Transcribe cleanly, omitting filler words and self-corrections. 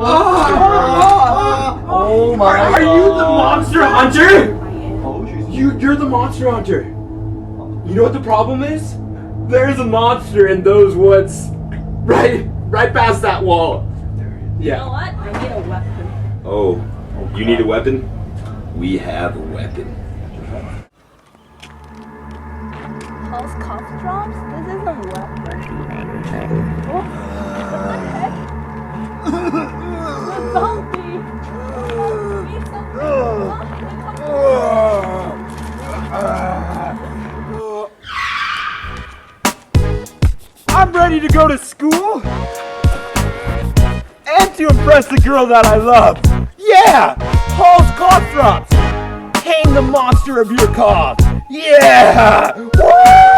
Oh my God. Are you the monster hunter? You're the monster hunter. You know what the problem is? There's a monster in those woods. Right past that wall. You know what? I need a weapon. Oh, you need a weapon? We have a weapon. Pulse cough drops? This isn't a weapon. What the heck? The zombie! I'm ready to go to school and to impress the girl that I love. Yeah! Paul's cough drops! Hang the monster of your cough! Yeah! Woo!